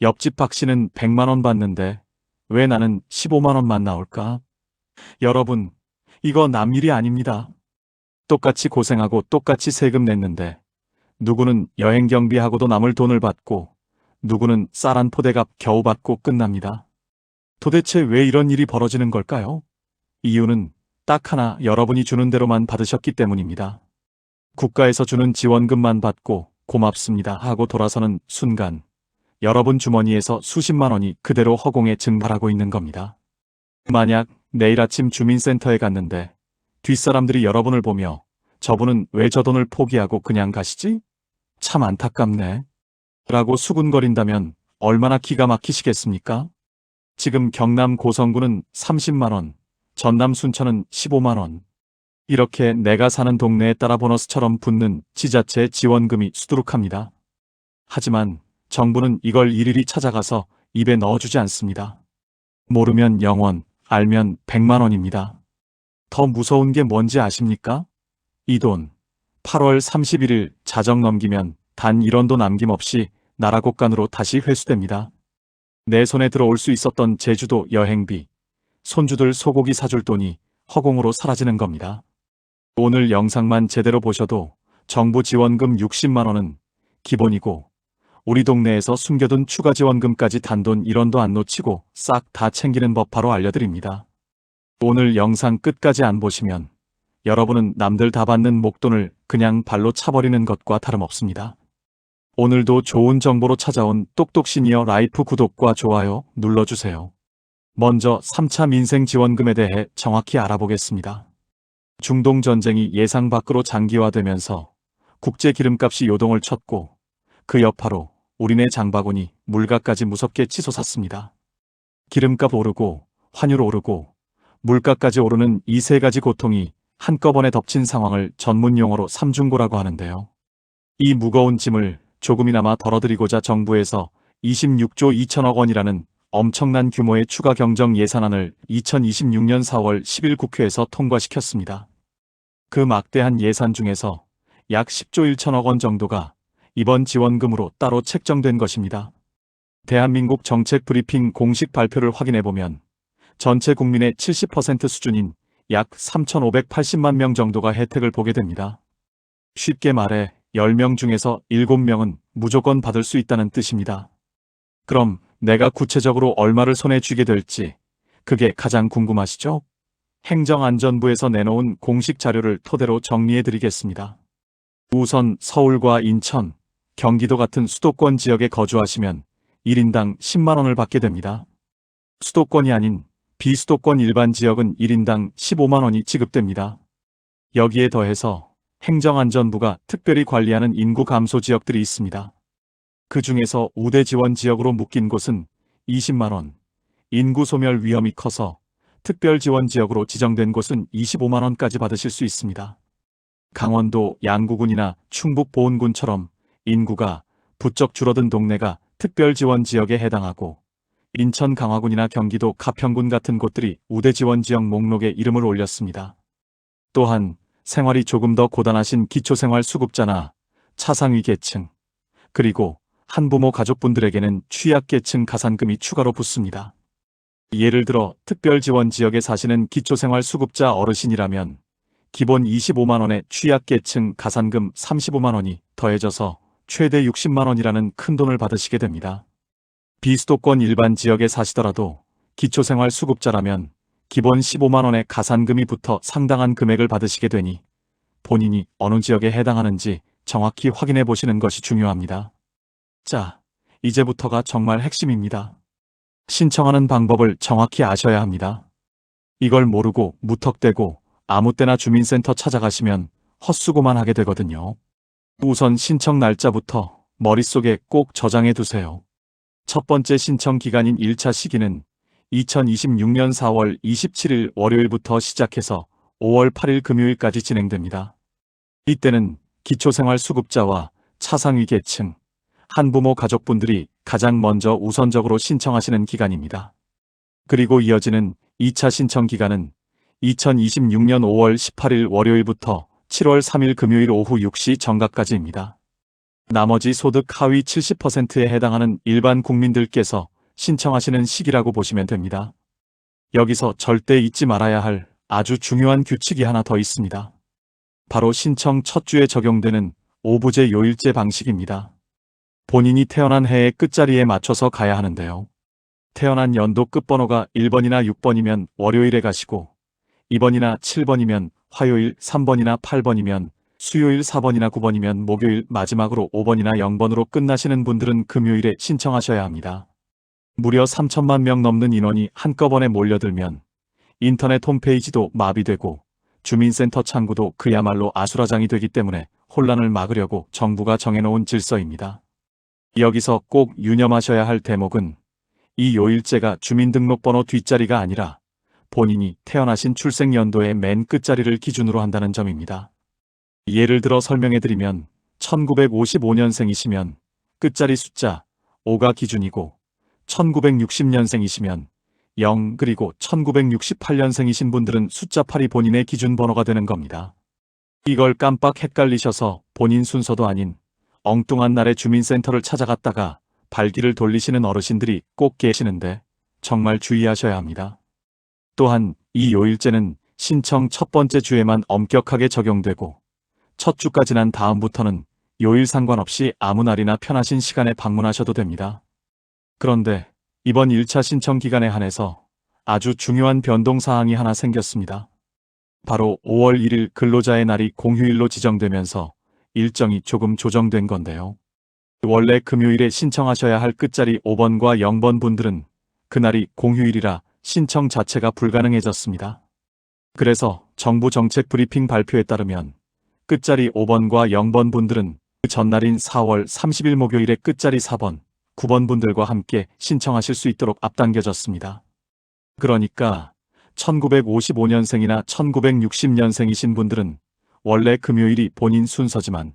옆집 박 씨는 100만 원 받는데 왜 나는 15만 원만 나올까? 여러분, 이거 남 일이 아닙니다. 똑같이 고생하고 똑같이 세금 냈는데 누구는 여행 경비하고도 남을 돈을 받고 누구는 쌀 한 포대값 겨우 받고 끝납니다. 도대체 왜 이런 일이 벌어지는 걸까요? 이유는 딱 하나, 여러분이 주는 대로만 받으셨기 때문입니다. 국가에서 주는 지원금만 받고 고맙습니다 하고 돌아서는 순간 여러분 주머니에서 수십만 원이 그대로 허공에 증발하고 있는 겁니다. 만약 내일 아침 주민센터에 갔는데 뒷사람들이 여러분을 보며 저분은 왜 저 돈을 포기하고 그냥 가시지? 참 안타깝네. 라고 수군거린다면 얼마나 기가 막히시겠습니까? 지금 경남 고성군은 30만 원, 전남 순천은 15만 원. 이렇게 내가 사는 동네에 따라 보너스처럼 붙는 지자체 지원금이 수두룩합니다. 하지만 정부는 이걸 일일이 찾아가서 입에 넣어주지 않습니다. 모르면 0원, 알면 100만 원입니다. 더 무서운 게 뭔지 아십니까? 이 돈 8월 31일 자정 넘기면 단 1원도 남김없이 나라 곳간으로 다시 회수됩니다. 내 손에 들어올 수 있었던 제주도 여행비, 손주들 소고기 사줄 돈이 허공으로 사라지는 겁니다. 오늘 영상만 제대로 보셔도 정부 지원금 60만 원은 기본이고 우리 동네에서 숨겨둔 추가 지원금까지 단돈 1원도 안 놓치고 싹 다 챙기는 법 바로 알려드립니다. 오늘 영상 끝까지 안 보시면 여러분은 남들 다 받는 목돈을 그냥 발로 차버리는 것과 다름없습니다. 오늘도 좋은 정보로 찾아온 똑똑시니어 라이프 구독과 좋아요 눌러주세요. 먼저 3차 민생지원금에 대해 정확히 알아보겠습니다. 중동전쟁이 예상 밖으로 장기화되면서 국제 기름값이 요동을 쳤고 그 여파로 우리네 장바구니 물가까지 무섭게 치솟았습니다. 기름값 오르고 환율 오르고 물가까지 오르는 이 세 가지 고통이 한꺼번에 덮친 상황을 전문 용어로 삼중고라고 하는데요. 이 무거운 짐을 조금이나마 덜어드리고자 정부에서 26조 2천억 원이라는 엄청난 규모의 추가 경정 예산안을 2026년 4월 10일 국회에서 통과시켰습니다. 그 막대한 예산 중에서 약 10조 1천억 원 정도가 이번 지원금으로 따로 책정된 것입니다. 대한민국 정책 브리핑 공식 발표를 확인해보면 전체 국민의 70% 수준인 약 3,580만 명 정도가 혜택을 보게 됩니다. 쉽게 말해 10명 중에서 7명은 무조건 받을 수 있다는 뜻입니다. 그럼 내가 구체적으로 얼마를 손에 쥐게 될지 그게 가장 궁금하시죠? 행정안전부에서 내놓은 공식 자료를 토대로 정리해드리겠습니다. 우선 서울과 인천, 경기도 같은 수도권 지역에 거주하시면 1인당 10만 원을 받게 됩니다. 수도권이 아닌 비수도권 일반 지역은 1인당 15만 원이 지급됩니다. 여기에 더해서 행정안전부가 특별히 관리하는 인구 감소 지역들이 있습니다. 그 중에서 우대 지원 지역으로 묶인 곳은 20만 원, 인구 소멸 위험이 커서 특별 지원 지역으로 지정된 곳은 25만 원까지 받으실 수 있습니다. 강원도 양구군이나 충북 보은군처럼 인구가 부쩍 줄어든 동네가 특별 지원 지역에 해당하고 인천 강화군이나 경기도 가평군 같은 곳들이 우대 지원 지역 목록에 이름을 올렸습니다. 또한 생활이 조금 더 고단하신 기초생활수급자나 차상위 계층, 그리고 한부모 가족분들에게는 취약계층 가산금이 추가로 붙습니다. 예를 들어 특별지원지역에 사시는 기초생활수급자 어르신이라면 기본 25만 원에 취약계층 가산금 35만 원이 더해져서 최대 60만 원이라는 큰돈을 받으시게 됩니다. 비수도권 일반 지역에 사시더라도 기초생활수급자라면 기본 15만 원의 가산금이 붙어 상당한 금액을 받으시게 되니 본인이 어느 지역에 해당하는지 정확히 확인해 보시는 것이 중요합니다. 자, 이제부터가 정말 핵심입니다. 신청하는 방법을 정확히 아셔야 합니다. 이걸 모르고 무턱대고 아무 때나 주민센터 찾아가시면 헛수고만 하게 되거든요. 우선 신청 날짜부터 머릿속에 꼭 저장해 두세요. 첫 번째 신청 기간인 1차 시기는 2026년 4월 27일 월요일부터 시작해서 5월 8일 금요일까지 진행됩니다. 이때는 기초생활수급자와 차상위 계층, 한부모 가족분들이 가장 먼저 우선적으로 신청하시는 기간입니다. 그리고 이어지는 2차 신청 기간은 2026년 5월 18일 월요일부터 7월 3일 금요일 오후 6시 정각까지입니다. 나머지 소득 하위 70%에 해당하는 일반 국민들께서 신청하시는 시기라고 보시면 됩니다. 여기서 절대 잊지 말아야 할 아주 중요한 규칙이 하나 더 있습니다. 바로 신청 첫 주에 적용되는 오부제 요일제 방식입니다. 본인이 태어난 해의 끝자리에 맞춰서 가야 하는데요. 태어난 연도 끝번호가 1번이나 6번이면 월요일에 가시고 2번이나 7번이면 화요일, 3번이나 8번이면 수요일, 4번이나 9번이면 목요일, 마지막으로 5번이나 0번으로 끝나시는 분들은 금요일에 신청하셔야 합니다. 무려 3천만 명 넘는 인원이 한꺼번에 몰려들면 인터넷 홈페이지도 마비되고 주민센터 창구도 그야말로 아수라장이 되기 때문에 혼란을 막으려고 정부가 정해놓은 질서입니다. 여기서 꼭 유념하셔야 할 대목은 이 요일제가 주민등록번호 뒷자리가 아니라 본인이 태어나신 출생연도의 맨 끝자리를 기준으로 한다는 점입니다. 예를 들어 설명해드리면 1955년생이시면 끝자리 숫자 5가 기준이고 1960년생이시면 0 그리고 1968년생이신 분들은 숫자 8이 본인의 기준 번호가 되는 겁니다. 이걸 깜빡 헷갈리셔서 본인 순서도 아닌 엉뚱한 날에 주민센터를 찾아갔다가 발기를 돌리시는 어르신들이 꼭 계시는데 정말 주의하셔야 합니다. 또한 이 요일제는 신청 첫 번째 주에만 엄격하게 적용되고 첫 주가 지난 다음부터는 요일 상관없이 아무 날이나 편하신 시간에 방문하셔도 됩니다. 그런데 이번 1차 신청 기간에 한해서 아주 중요한 변동사항이 하나 생겼습니다. 바로 5월 1일 근로자의 날이 공휴일로 지정되면서 일정이 조금 조정된 건데요. 원래 금요일에 신청하셔야 할 끝자리 5번과 0번 분들은 그날이 공휴일이라 신청 자체가 불가능해졌습니다. 그래서 정부 정책 브리핑 발표에 따르면 끝자리 5번과 0번 분들은 그 전날인 4월 30일 목요일에 끝자리 4번, 9번 분들과 함께 신청하실 수 있도록 앞당겨졌습니다. 그러니까 1955년생이나 1960년생이신 분들은 원래 금요일이 본인 순서지만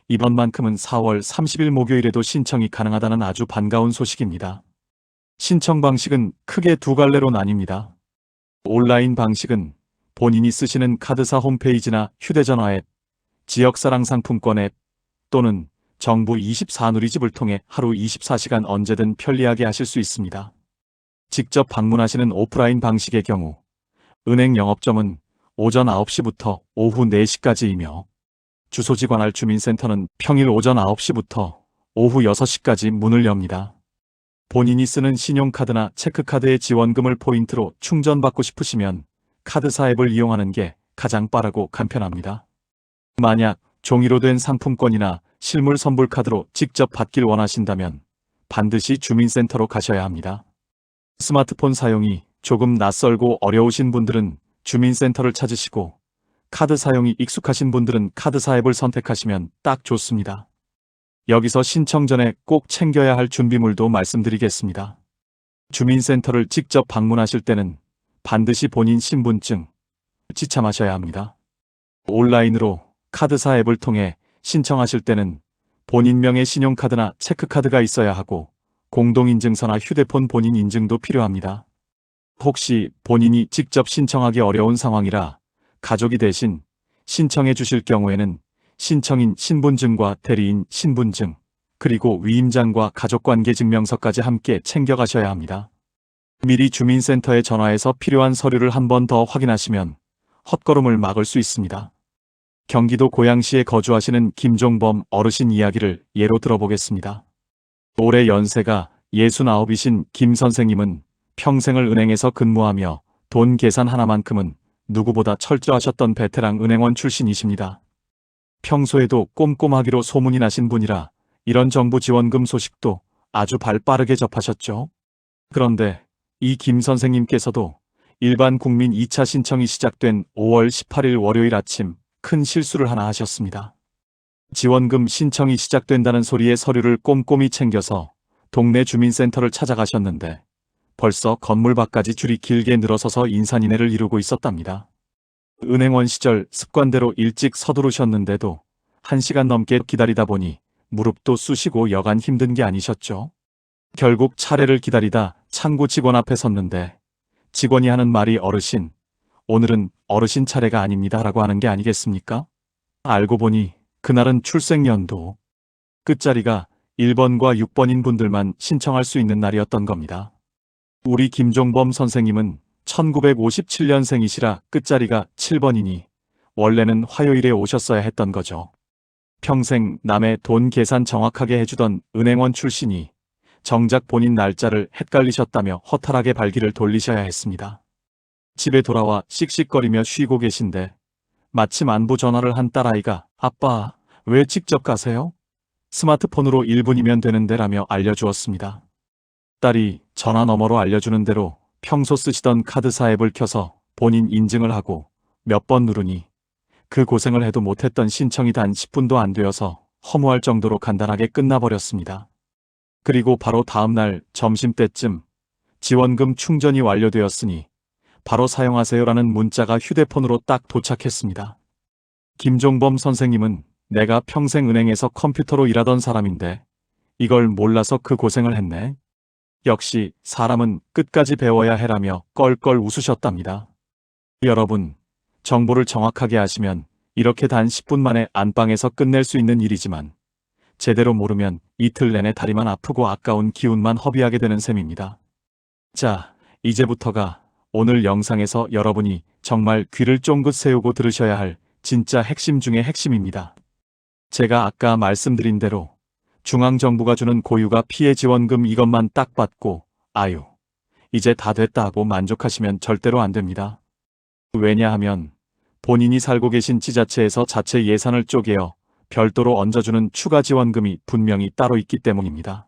이번만큼은 4월 30일 목요일에도 신청이 가능하다는 아주 반가운 소식입니다. 신청 방식은 크게 두 갈래로 나뉩니다. 온라인 방식은 본인이 쓰시는 카드사 홈페이지나 휴대전화 앱, 지역사랑 상품권 앱 또는 정부 24 누리집을 통해 하루 24시간 언제든 편리하게 하실 수 있습니다. 직접 방문하시는 오프라인 방식의 경우 은행 영업점은 오전 9시부터 오후 4시까지이며 주소지 관할 주민센터는 평일 오전 9시부터 오후 6시까지 문을 엽니다. 본인이 쓰는 신용카드나 체크카드의 지원금을 포인트로 충전받고 싶으시면 카드사 앱을 이용하는 게 가장 빠르고 간편합니다. 만약 종이로 된 상품권이나 실물 선불 카드로 직접 받길 원하신다면 반드시 주민센터로 가셔야 합니다. 스마트폰 사용이 조금 낯설고 어려우신 분들은 주민센터를 찾으시고 카드 사용이 익숙하신 분들은 카드사 앱을 선택하시면 딱 좋습니다. 여기서 신청 전에 꼭 챙겨야 할 준비물도 말씀드리겠습니다. 주민센터를 직접 방문하실 때는 반드시 본인 신분증 지참하셔야 합니다. 온라인으로 카드사 앱을 통해 신청하실 때는 본인명의 신용카드나 체크카드가 있어야 하고 공동인증서나 휴대폰 본인 인증도 필요합니다. 혹시 본인이 직접 신청하기 어려운 상황이라 가족이 대신 신청해 주실 경우에는 신청인 신분증과 대리인 신분증, 그리고 위임장과 가족관계증명서까지 함께 챙겨가셔야 합니다. 미리 주민센터에 전화해서 필요한 서류를 한 번 더 확인하시면 헛걸음을 막을 수 있습니다. 경기도 고양시에 거주하시는 김종범 어르신 이야기를 예로 들어보겠습니다. 올해 연세가 69이신 김 선생님은 평생을 은행에서 근무하며 돈 계산 하나만큼은 누구보다 철저하셨던 베테랑 은행원 출신이십니다. 평소에도 꼼꼼하기로 소문이 나신 분이라 이런 정부 지원금 소식도 아주 발빠르게 접하셨죠. 그런데 이 김 선생님께서도 일반 국민 2차 신청이 시작된 5월 18일 월요일 아침 큰 실수를 하나 하셨습니다. 지원금 신청이 시작된다는 소리에 서류를 꼼꼼히 챙겨서 동네 주민센터를 찾아가셨는데 벌써 건물 밖까지 줄이 길게 늘어서서 인산인해를 이루고 있었답니다. 은행원 시절 습관대로 일찍 서두르셨는데도 1시간 넘게 기다리다 보니 무릎도 쑤시고 여간 힘든 게 아니셨죠? 결국 차례를 기다리다 창구 직원 앞에 섰는데 직원이 하는 말이 어르신, 오늘은 어르신 차례가 아닙니다 라고 하는 게 아니겠습니까? 알고 보니 그날은 출생연도 끝자리가 1번과 6번인 분들만 신청할 수 있는 날이었던 겁니다. 우리 김종범 선생님은 1957년생이시라 끝자리가 7번이니 원래는 화요일에 오셨어야 했던 거죠. 평생 남의 돈 계산 정확하게 해주던 은행원 출신이 정작 본인 날짜를 헷갈리셨다며 허탈하게 발길을 돌리셔야 했습니다. 집에 돌아와 씩씩거리며 쉬고 계신데 마침 안부 전화를 한 딸아이가 아빠, 왜 직접 가세요? 스마트폰으로 1분이면 되는데 라며 알려주었습니다. 딸이 전화 너머로 알려주는 대로 평소 쓰시던 카드사 앱을 켜서 본인 인증을 하고 몇 번 누르니 그 고생을 해도 못했던 신청이 단 10분도 안 되어서 허무할 정도로 간단하게 끝나버렸습니다. 그리고 바로 다음날 점심때쯤 지원금 충전이 완료되었으니 바로 사용하세요라는 문자가 휴대폰으로 딱 도착했습니다. 김종범 선생님은 내가 평생 은행에서 컴퓨터로 일하던 사람인데 이걸 몰라서 그 고생을 했네. 역시 사람은 끝까지 배워야 해라며 껄껄 웃으셨답니다. 여러분, 정보를 정확하게 아시면 이렇게 단 10분 만에 안방에서 끝낼 수 있는 일이지만 제대로 모르면 이틀 내내 다리만 아프고 아까운 기운만 허비하게 되는 셈입니다. 자, 이제부터가 오늘 영상에서 여러분이 정말 귀를 쫑긋 세우고 들으셔야 할 진짜 핵심 중의 핵심입니다. 제가 아까 말씀드린 대로 중앙정부가 주는 고유가 피해 지원금 이것만 딱 받고 아유, 이제 다 됐다 하고 만족하시면 절대로 안 됩니다. 왜냐하면 본인이 살고 계신 지자체에서 자체 예산을 쪼개어 별도로 얹어주는 추가 지원금이 분명히 따로 있기 때문입니다.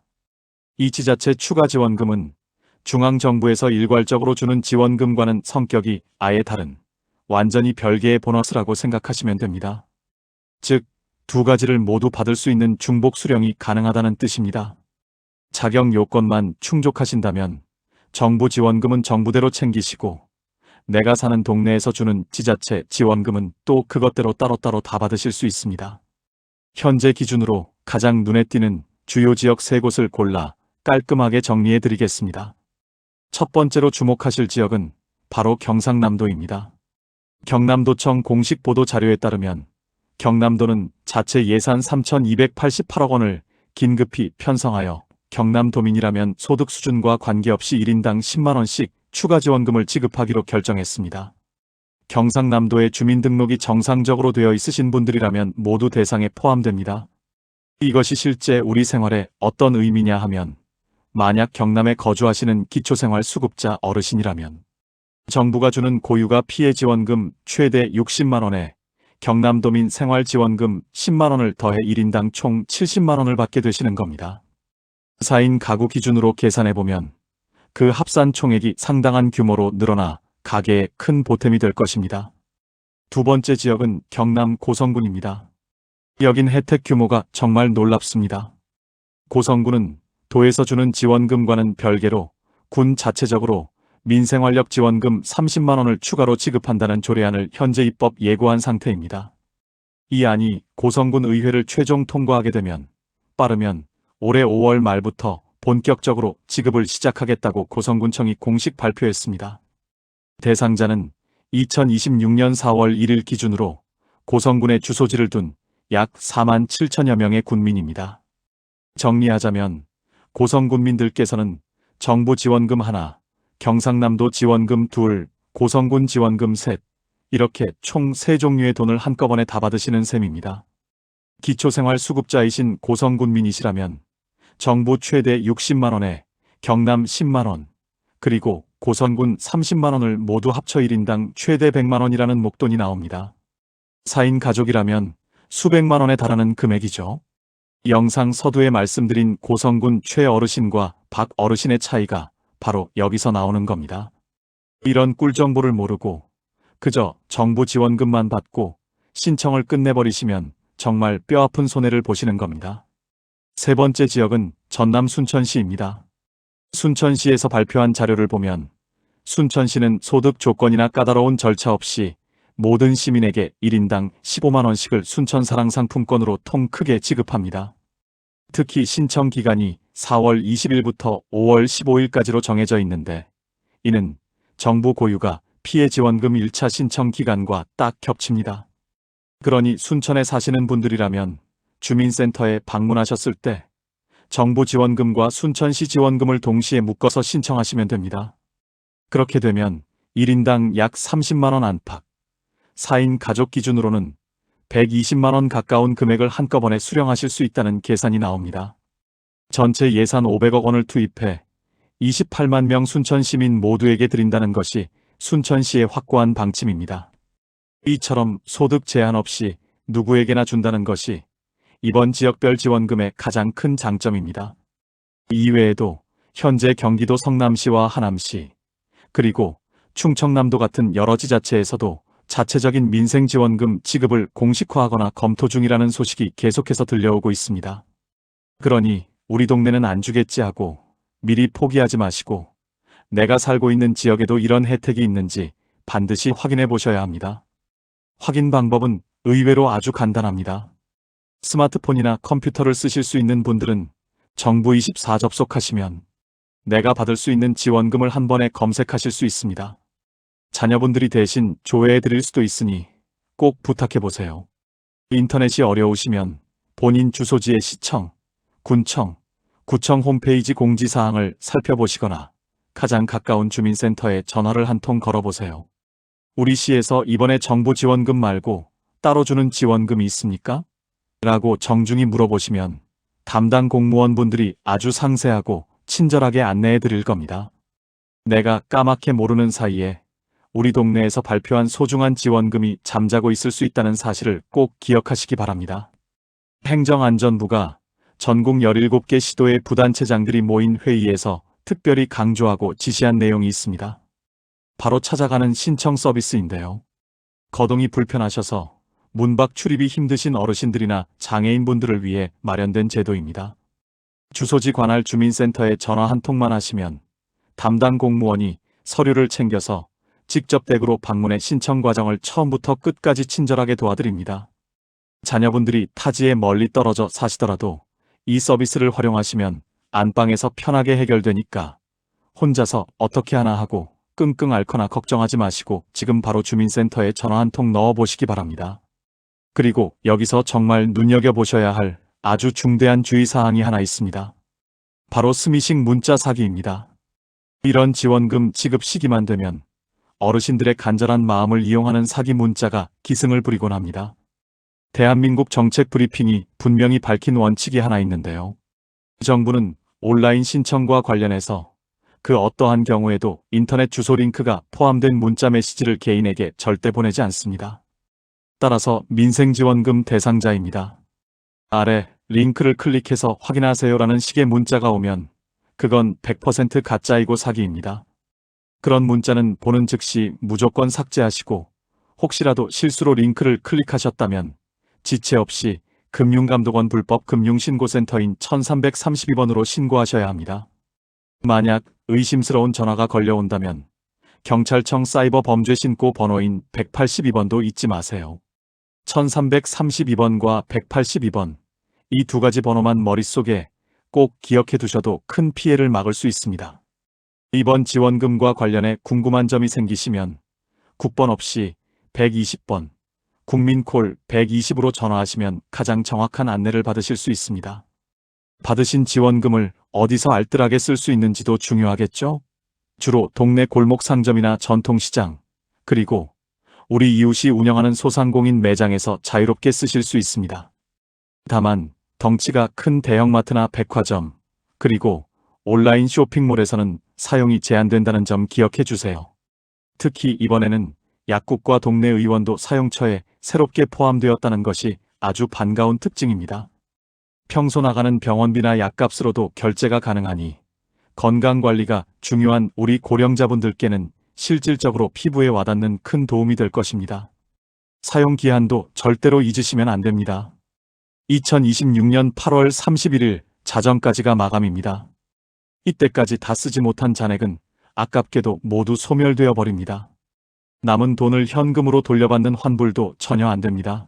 이 지자체 추가 지원금은 중앙정부에서 일괄적으로 주는 지원금과는 성격이 아예 다른 완전히 별개의 보너스라고 생각하시면 됩니다. 즉, 두 가지를 모두 받을 수 있는 중복 수령이 가능하다는 뜻입니다. 자격 요건만 충족하신다면 정부 지원금은 정부대로 챙기시고 내가 사는 동네에서 주는 지자체 지원금은 또 그것대로 따로따로 다 받으실 수 있습니다. 현재 기준으로 가장 눈에 띄는 주요 지역 3곳을 골라 깔끔하게 정리해 드리겠습니다. 첫 번째로 주목하실 지역은 바로 경상남도입니다. 경남도청 공식 보도 자료에 따르면 경남도는 자체 예산 3,288억 원을 긴급히 편성하여 경남도민이라면 소득 수준과 관계없이 1인당 10만 원씩 추가 지원금을 지급하기로 결정했습니다. 경상남도에 주민등록이 정상적으로 되어 있으신 분들이라면 모두 대상에 포함됩니다. 이것이 실제 우리 생활에 어떤 의미냐 하면 만약 경남에 거주하시는 기초생활수급자 어르신이라면 정부가 주는 고유가 피해 지원금 최대 60만 원에 경남도민 생활지원금 10만 원을 더해 1인당 총 70만 원을 받게 되시는 겁니다. 4인 가구 기준으로 계산해보면 그 합산 총액이 상당한 규모로 늘어나 가계에 큰 보탬이 될 것입니다. 두 번째 지역은 경남 고성군입니다. 여긴 혜택 규모가 정말 놀랍습니다. 고성군은 도에서 주는 지원금과는 별개로 군 자체적으로 민생활력 지원금 30만 원을 추가로 지급한다는 조례안을 현재 입법 예고한 상태입니다. 이 안이 고성군 의회를 최종 통과하게 되면 빠르면 올해 5월 말부터 본격적으로 지급을 시작하겠다고 고성군청이 공식 발표했습니다. 대상자는 2026년 4월 1일 기준으로 고성군에 주소지를 둔 약 4만 7천여 명의 군민입니다. 정리하자면 고성군민들께서는 정부 지원금 하나, 경상남도 지원금 둘, 고성군 지원금 셋, 이렇게 총 3종류의 돈을 한꺼번에 다 받으시는 셈입니다. 기초생활수급자이신 고성군민이시라면 정부 최대 60만 원에 경남 10만 원, 그리고 고성군 30만 원을 모두 합쳐 1인당 최대 100만 원이라는 목돈이 나옵니다. 4인 가족이라면 수백만 원에 달하는 금액이죠. 영상 서두에 말씀드린 고성군 최 어르신과 박 어르신의 차이가 바로 여기서 나오는 겁니다. 이런 꿀정보를 모르고 그저 정부 지원금만 받고 신청을 끝내버리시면 정말 뼈아픈 손해를 보시는 겁니다. 세 번째 지역은 전남 순천시입니다. 순천시에서 발표한 자료를 보면 순천시는 소득 조건이나 까다로운 절차 없이 모든 시민에게 1인당 15만 원씩을 순천사랑 상품권으로 통 크게 지급합니다. 특히 신청 기간이 4월 20일부터 5월 15일까지로 정해져 있는데 이는 정부 고유가 피해 지원금 1차 신청 기간과 딱 겹칩니다. 그러니 순천에 사시는 분들이라면 주민센터에 방문하셨을 때 정부 지원금과 순천시 지원금을 동시에 묶어서 신청하시면 됩니다. 그렇게 되면 1인당 약 30만 원 안팎, 4인 가족 기준으로는 120만 원 가까운 금액을 한꺼번에 수령하실 수 있다는 계산이 나옵니다. 전체 예산 500억 원을 투입해 28만 명 순천 시민 모두에게 드린다는 것이 순천시의 확고한 방침입니다. 이처럼 소득 제한 없이 누구에게나 준다는 것이 이번 지역별 지원금의 가장 큰 장점입니다. 이외에도 현재 경기도 성남시와 하남시, 그리고 충청남도 같은 여러 지자체에서도 자체적인 민생지원금 지급을 공식화하거나 검토 중이라는 소식이 계속해서 들려오고 있습니다. 그러니 우리 동네는 안 주겠지 하고 미리 포기하지 마시고 내가 살고 있는 지역에도 이런 혜택이 있는지 반드시 확인해 보셔야 합니다. 확인 방법은 의외로 아주 간단합니다. 스마트폰이나 컴퓨터를 쓰실 수 있는 분들은 정부24 접속하시면 내가 받을 수 있는 지원금을 한 번에 검색하실 수 있습니다. 자녀분들이 대신 조회해 드릴 수도 있으니 꼭 부탁해 보세요. 인터넷이 어려우시면 본인 주소지의 시청, 군청, 구청 홈페이지 공지사항을 살펴보시거나 가장 가까운 주민센터에 전화를 한 통 걸어보세요. 우리 시에서 이번에 정부 지원금 말고 따로 주는 지원금이 있습니까? 라고 정중히 물어보시면 담당 공무원분들이 아주 상세하고 친절하게 안내해 드릴 겁니다. 내가 까맣게 모르는 사이에 우리 동네에서 발표한 소중한 지원금이 잠자고 있을 수 있다는 사실을 꼭 기억하시기 바랍니다. 행정안전부가 전국 17개 시도의 부단체장들이 모인 회의에서 특별히 강조하고 지시한 내용이 있습니다. 바로 찾아가는 신청 서비스인데요. 거동이 불편하셔서 문 밖 출입이 힘드신 어르신들이나 장애인분들을 위해 마련된 제도입니다. 주소지 관할 주민센터에 전화 한 통만 하시면 담당 공무원이 서류를 챙겨서 직접 댁으로 방문해 신청 과정을 처음부터 끝까지 친절하게 도와드립니다. 자녀분들이 타지에 멀리 떨어져 사시더라도 이 서비스를 활용하시면 안방에서 편하게 해결되니까 혼자서 어떻게 하나 하고 끙끙 앓거나 걱정하지 마시고 지금 바로 주민센터에 전화 한 통 넣어보시기 바랍니다. 그리고 여기서 정말 눈여겨보셔야 할 아주 중대한 주의사항이 하나 있습니다. 바로 스미싱 문자 사기입니다. 이런 지원금 지급 시기만 되면 어르신들의 간절한 마음을 이용하는 사기 문자가 기승을 부리곤 합니다. 대한민국 정책 브리핑이 분명히 밝힌 원칙이 하나 있는데요. 정부는 온라인 신청과 관련해서 그 어떠한 경우에도 인터넷 주소 링크가 포함된 문자 메시지를 개인에게 절대 보내지 않습니다. 따라서 민생지원금 대상자입니다. 아래 링크를 클릭해서 확인하세요라는 식의 문자가 오면 그건 100% 가짜이고 사기입니다. 그런 문자는 보는 즉시 무조건 삭제하시고 혹시라도 실수로 링크를 클릭하셨다면 지체 없이 금융감독원 불법 금융신고센터인 1332번으로 신고하셔야 합니다. 만약 의심스러운 전화가 걸려온다면 경찰청 사이버 범죄 신고 번호인 182번도 잊지 마세요. 1332번과 182번, 이 두 가지 번호만 머릿속에 꼭 기억해 두셔도 큰 피해를 막을 수 있습니다. 이번 지원금과 관련해 궁금한 점이 생기시면 국번 없이 120번, 국민콜 120으로 전화하시면 가장 정확한 안내를 받으실 수 있습니다. 받으신 지원금을 어디서 알뜰하게 쓸 수 있는지도 중요하겠죠? 주로 동네 골목 상점이나 전통시장, 그리고 우리 이웃이 운영하는 소상공인 매장에서 자유롭게 쓰실 수 있습니다. 다만 덩치가 큰 대형마트나 백화점, 그리고 온라인 쇼핑몰에서는 사용이 제한된다는 점 기억해 주세요. 특히 이번에는 약국과 동네 의원도 사용처에 새롭게 포함되었다는 것이 아주 반가운 특징입니다. 평소 나가는 병원비나 약값으로도 결제가 가능하니 건강관리가 중요한 우리 고령자분들께는 실질적으로 피부에 와닿는 큰 도움이 될 것입니다. 사용 기한도 절대로 잊으시면 안 됩니다. 2026년 8월 31일 자정까지가 마감입니다. 이때까지 다 쓰지 못한 잔액은 아깝게도 모두 소멸되어 버립니다. 남은 돈을 현금으로 돌려받는 환불도 전혀 안 됩니다.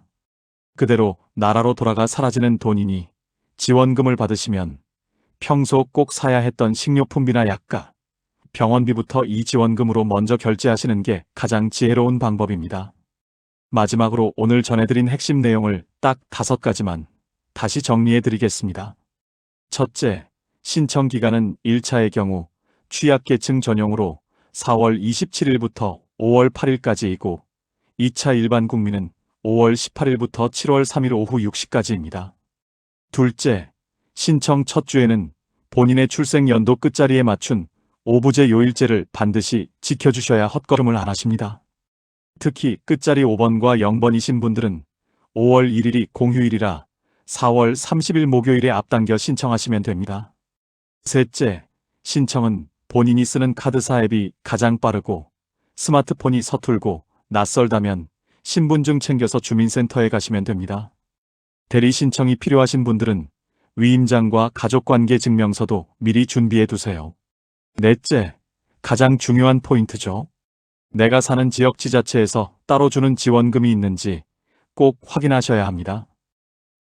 그대로 나라로 돌아가 사라지는 돈이니 지원금을 받으시면 평소 꼭 사야 했던 식료품비나 약값, 병원비부터 이 지원금으로 먼저 결제하시는 게 가장 지혜로운 방법입니다. 마지막으로 오늘 전해드린 핵심 내용을 딱 5가지만 다시 정리해 드리겠습니다. 첫째, 신청 기간은 1차의 경우 취약계층 전용으로 4월 27일부터 5월 8일까지이고 2차 일반 국민은 5월 18일부터 7월 3일 오후 6시까지입니다. 둘째, 신청 첫 주에는 본인의 출생 연도 끝자리에 맞춘 오부제 요일제를 반드시 지켜주셔야 헛걸음을 안 하십니다. 특히 끝자리 5번과 0번이신 분들은 5월 1일이 공휴일이라 4월 30일 목요일에 앞당겨 신청하시면 됩니다. 셋째, 신청은 본인이 쓰는 카드사 앱이 가장 빠르고 스마트폰이 서툴고 낯설다면 신분증 챙겨서 주민센터에 가시면 됩니다. 대리 신청이 필요하신 분들은 위임장과 가족관계 증명서도 미리 준비해 두세요. 넷째, 가장 중요한 포인트죠. 내가 사는 지역 지자체에서 따로 주는 지원금이 있는지 꼭 확인하셔야 합니다.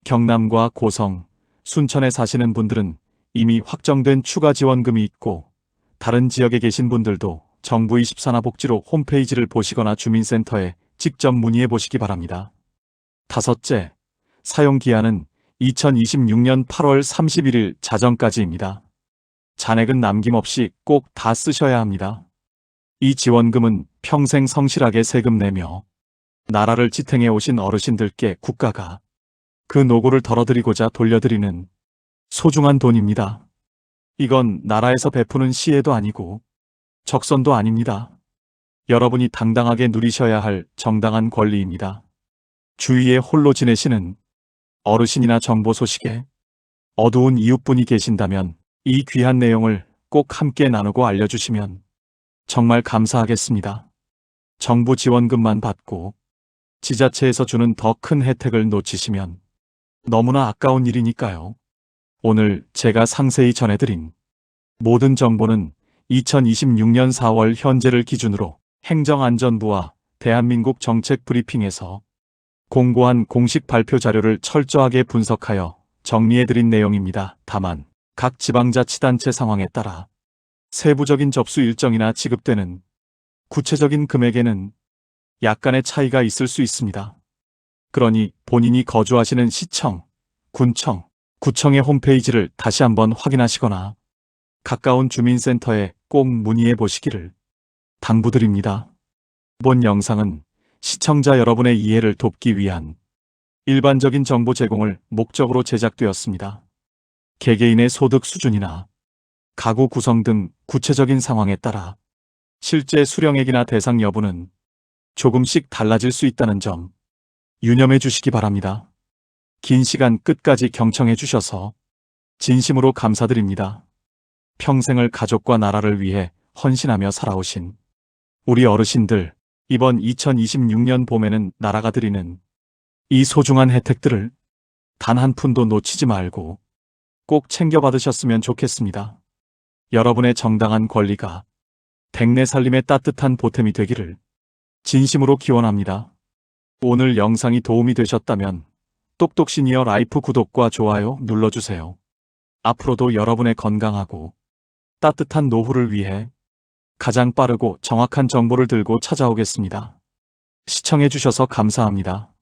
경남과 고성, 순천에 사시는 분들은 이미 확정된 추가 지원금이 있고 다른 지역에 계신 분들도 정부 24나 복지로 홈페이지를 보시거나 주민센터에 직접 문의해 보시기 바랍니다. 다섯째, 사용기한은 2026년 8월 31일 자정까지입니다. 잔액은 남김없이 꼭 다 쓰셔야 합니다. 이 지원금은 평생 성실하게 세금 내며 나라를 지탱해 오신 어르신들께 국가가 그 노고를 덜어드리고자 돌려드리는 소중한 돈입니다. 이건 나라에서 베푸는 시혜도 아니고 적선도 아닙니다. 여러분이 당당하게 누리셔야 할 정당한 권리입니다. 주위에 홀로 지내시는 어르신이나 정보 소식에 어두운 이웃분이 계신다면 이 귀한 내용을 꼭 함께 나누고 알려주시면 정말 감사하겠습니다. 정부 지원금만 받고 지자체에서 주는 더 큰 혜택을 놓치시면 너무나 아까운 일이니까요. 오늘 제가 상세히 전해드린 모든 정보는 2026년 4월 현재를 기준으로 행정안전부와 대한민국 정책브리핑에서 공고한 공식 발표 자료를 철저하게 분석하여 정리해드린 내용입니다. 다만 각 지방자치단체 상황에 따라 세부적인 접수 일정이나 지급되는 구체적인 금액에는 약간의 차이가 있을 수 있습니다. 그러니 본인이 거주하시는 시청, 군청, 구청의 홈페이지를 다시 한번 확인하시거나 가까운 주민센터에 꼭 문의해 보시기를 당부드립니다. 본 영상은 시청자 여러분의 이해를 돕기 위한 일반적인 정보 제공을 목적으로 제작되었습니다. 개개인의 소득 수준이나 가구 구성 등 구체적인 상황에 따라 실제 수령액이나 대상 여부는 조금씩 달라질 수 있다는 점 유념해 주시기 바랍니다. 긴 시간 끝까지 경청해 주셔서 진심으로 감사드립니다. 평생을 가족과 나라를 위해 헌신하며 살아오신 우리 어르신들, 이번 2026년 봄에는 나라가 드리는 이 소중한 혜택들을 단 한 푼도 놓치지 말고 꼭 챙겨받으셨으면 좋겠습니다. 여러분의 정당한 권리가 댁내 살림의 따뜻한 보탬이 되기를 진심으로 기원합니다. 오늘 영상이 도움이 되셨다면 똑똑시니어 라이프 구독과 좋아요 눌러주세요. 앞으로도 여러분의 건강하고 따뜻한 노후를 위해 가장 빠르고 정확한 정보를 들고 찾아오겠습니다. 시청해주셔서 감사합니다.